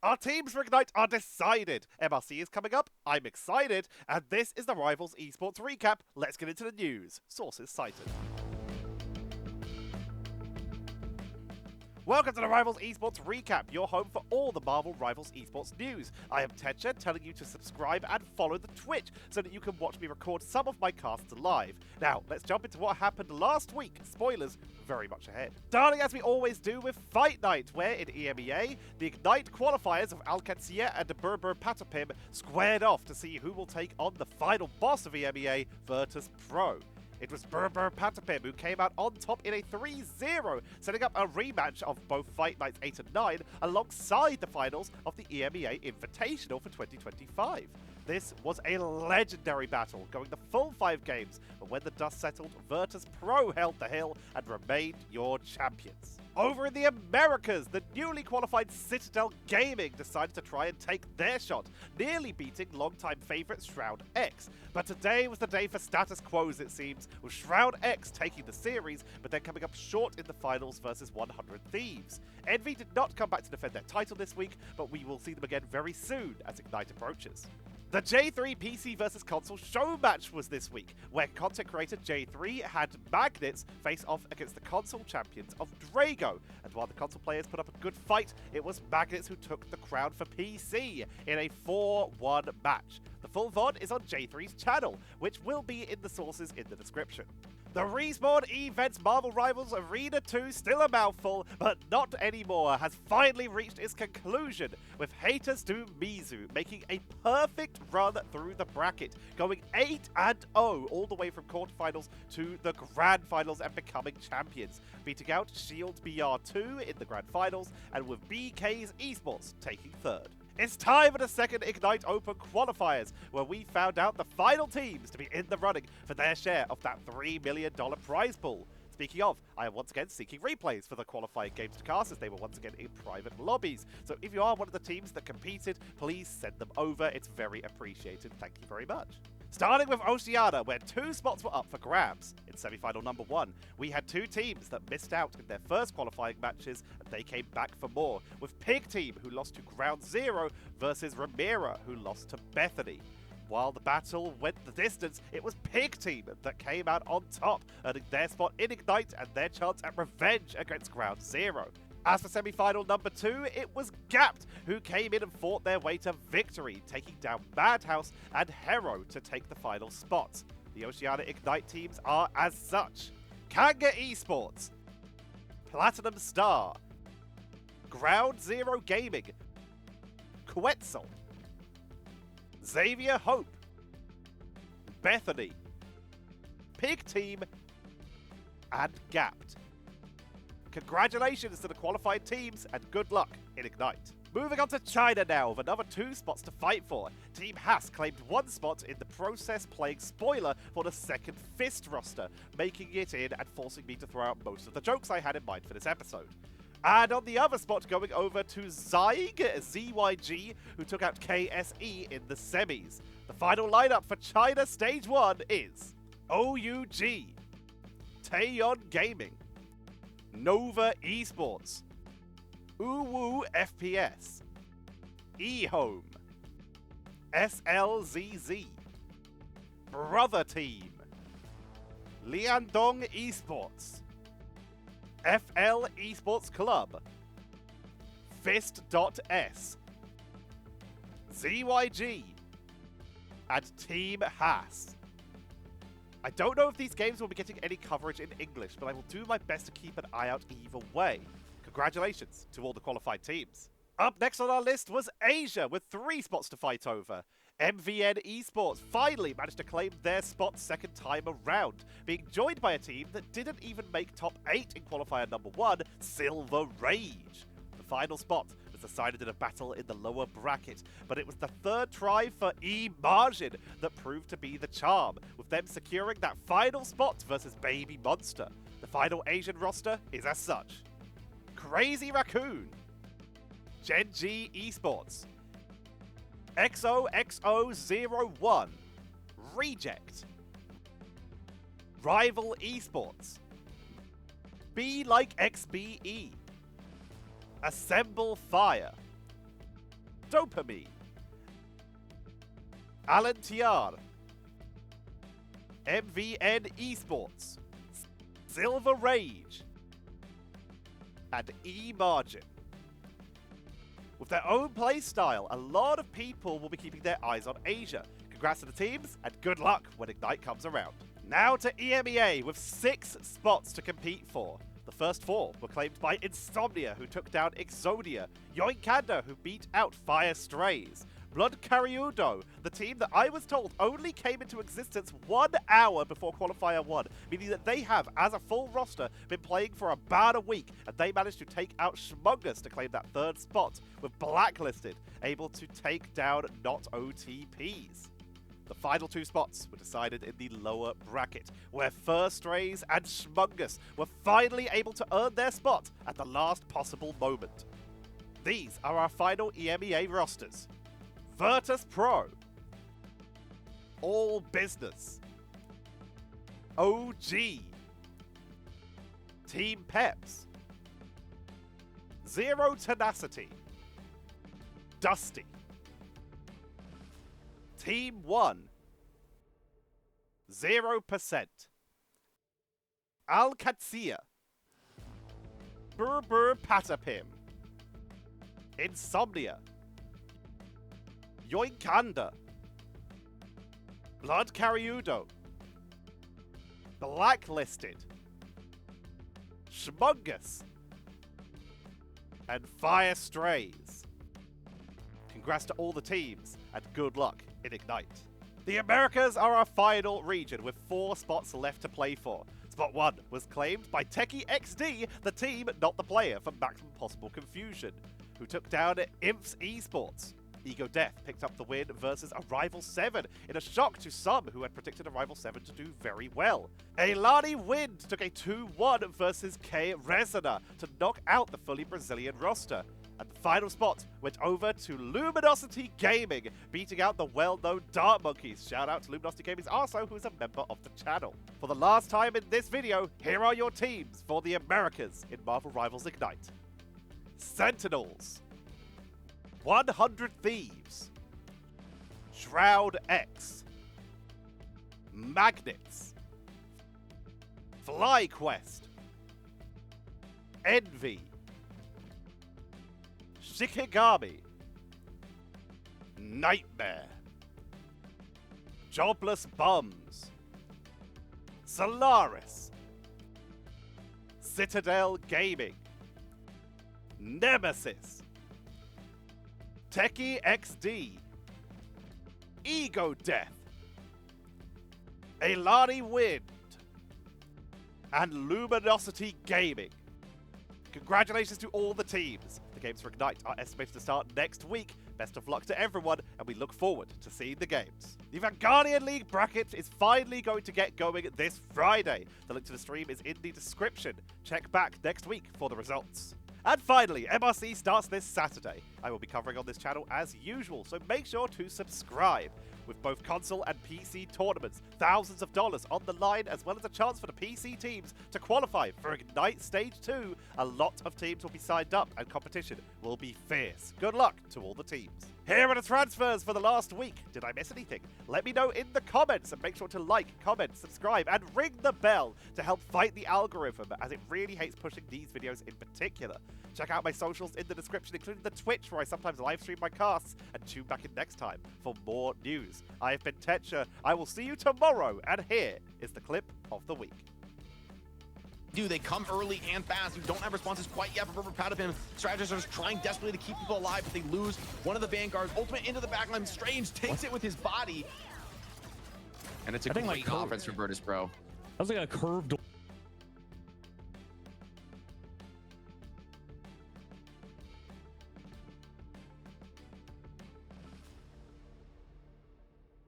Our teams for Ignite are decided. MRC is coming up, I'm excited, and this is the Rivals Esports recap. Let's get into the news. Sources cited. Welcome to the Rivals Esports Recap, your home for all the Marvel Rivals Esports news. I am Tetcher, telling you to subscribe and follow the Twitch so that you can watch me record some of my casts live. Now, let's jump into what happened last week. Spoilers very much ahead. Starting as we always do with Fight Night, where in EMEA, the Ignite qualifiers of Alcatia and Berber Patapim squared off to see who will take on the final boss of EMEA, Virtus Pro. It was Berber Patapim who came out on top in a 3-0, setting up a rematch of both Fight Nights 8 and 9 alongside the finals of the EMEA Invitational for 2025. This was a legendary battle, going the full 5 games, but when the dust settled, Virtus Pro held the hill and remained your champions. Over in the Americas, the newly qualified Citadel Gaming decided to try and take their shot, nearly beating longtime favourite Shroud X. But today was the day for status quos, it seems, with Shroud X taking the series, but then coming up short in the finals versus 100 Thieves. Envy did not come back to defend their title this week, but we will see them again very soon as Ignite approaches. The J3 PC vs console show match was this week, where content creator J3 had Magnets face off against the console champions of Drago, and while the console players put up a good fight, it was Magnets who took the crown for PC in a 4-1 match. The full VOD is on J3's channel, which will be in the sources in the description. The Respawn Events Marvel Rivals Arena 2, still a mouthful, but not anymore, has finally reached its conclusion, with Haters to Mizu making a perfect run through the bracket, going 8-0 all the way from quarterfinals to the grand finals and becoming champions, beating out Shield BR2 in the grand finals, and with BK's Esports taking third. It's time for the second Ignite Open qualifiers, where we found out the final teams to be in the running for their share of that $3 million prize pool. Speaking of, I am once again seeking replays for the qualifying games to cast, as they were once again in private lobbies. So if you are one of the teams that competed, please send them over. It's very appreciated. Thank you very much. Starting with Oceania, where 2 spots were up for grabs. In semi-final number 1, we had 2 teams that missed out in their first qualifying matches, and they came back for more, with Pig Team, who lost to Ground Zero, versus Ramira, who lost to Bethany. While the battle went the distance, it was Pig Team that came out on top, earning their spot in Ignite and their chance at revenge against Ground Zero. As for semi-final number 2, it was Gapped, who came in and fought their way to victory, taking down Madhouse and Hero to take the final spots. The Oceania Ignite teams are as such: Kanga Esports, Platinum Star, Ground Zero Gaming, Quetzal, Xavier Hope, Bethany, Pig Team, and Gapped. Congratulations to the qualified teams, and good luck in Ignite. Moving on to China now, with another 2 spots to fight for. Team Haas claimed 1 spot in the process playing spoiler for the second Fist roster, making it in and forcing me to throw out most of the jokes I had in mind for this episode. And on the other spot, going over to ZYG, who took out KSE in the semis. The final lineup for China Stage 1 is OUG, Taeyeon Gaming, Nova Esports, Uwu FPS, eHome, SLZZ, Brother Team, Liandong Esports, FL Esports Club, Fist.S, ZYG, and Team Haas. I don't know if these games will be getting any coverage in English, but I will do my best to keep an eye out either way. Congratulations to all the qualified teams. Up next on our list was Asia, with 3 spots to fight over. MVN Esports finally managed to claim their spot second time around, being joined by a team that didn't even make top 8 in qualifier number 1, Silver Rage. The final spot was decided in a battle in the lower bracket, but it was the 3rd try for E-Margin that proved to be the charm, with them securing that final spot versus Baby Monster. The final Asian roster is as such: Crazy Raccoon, Genji Esports, XOXO01, Reject, Rival Esports, Be Like XBE, Assemble Fire, Dopamine, Alentiar, MVN Esports, Silver Rage, and E-Margin. With their own playstyle, a lot of people will be keeping their eyes on Asia. Congrats to the teams, and good luck when Ignite comes around. Now to EMEA, with 6 spots to compete for. The first 4 were claimed by Insomnia, who took down Exodia, Yoinkanda, who beat out Fire Strays, Blood Cariudo, the team that I was told only came into existence 1 hour before Qualifier 1, meaning that they have, as a full roster, been playing for about a week, and they managed to take out Schmungus to claim that 3rd spot, with Blacklisted able to take down Not OTPs. The final 2 spots were decided in the lower bracket, where First Rays and Schmungus were finally able to earn their spot at the last possible moment. These are our final EMEA rosters. Virtus Pro, All Business, OG, Team Peps, Zero Tenacity, Dusty, Team 1, 0%, Alcatia, Burbur Patapim, Insomnia, Yoinkanda, Blood Cariudo, Blacklisted, Schmungus, and Fire Strays. Congrats to all the teams, and good luck in Ignite. The Americas are our final region, with 4 spots left to play for. Spot 1 was claimed by Techie XD, the team, not the player, for maximum possible confusion, who took down Imps Esports. Ego Death picked up the win versus Arrival 7 in a shock to some who had predicted Arrival 7 to do very well. Eilani Wind took a 2-1 versus K Resona to knock out the fully Brazilian roster. And the final spot went over to Luminosity Gaming, beating out the well-known Dart Monkeys. Shout out to Luminosity Gaming also, who is a member of the channel. For the last time in this video, here are your teams for the Americas in Marvel Rivals Ignite. Sentinels, 100 Thieves, Shroud X, Magnets, FlyQuest, Envy, Shikigami, Nightmare, Jobless Bums, Solaris, Citadel Gaming, Nemesis, Techie XD, Ego Death, Eilani Wind, and Luminosity Gaming. Congratulations to all the teams. The games for Ignite are estimated to start next week. Best of luck to everyone, and we look forward to seeing the games. The Vanguardian League bracket is finally going to get going this Friday. The link to the stream is in the description. Check back next week for the results. And finally, MRC starts this Saturday. I will be covering on this channel as usual, so make sure to subscribe. With both console and PC tournaments, thousands of dollars on the line, as well as a chance for the PC teams to qualify for Ignite Stage 2, a lot of teams will be signed up and competition will be fierce. Good luck to all the teams. Here are the transfers for the last week. Did I miss anything? Let me know in the comments, and make sure to like, comment, subscribe, and ring the bell to help fight the algorithm, as it really hates pushing these videos in particular. Check out my socials in the description, including the Twitch, where I sometimes live stream my casts, and tune back in next time for more news. I have been Tetcher. I will see you tomorrow, and here is the clip of the week. They come early and fast. You don't have responses quite yet for Patapim. Strategists are just trying desperately to keep people alive, but they lose one of the Vanguards. Ultimate into the backline. Strange takes it with his body. And it's a great offense from Virtus Pro. That was like a curved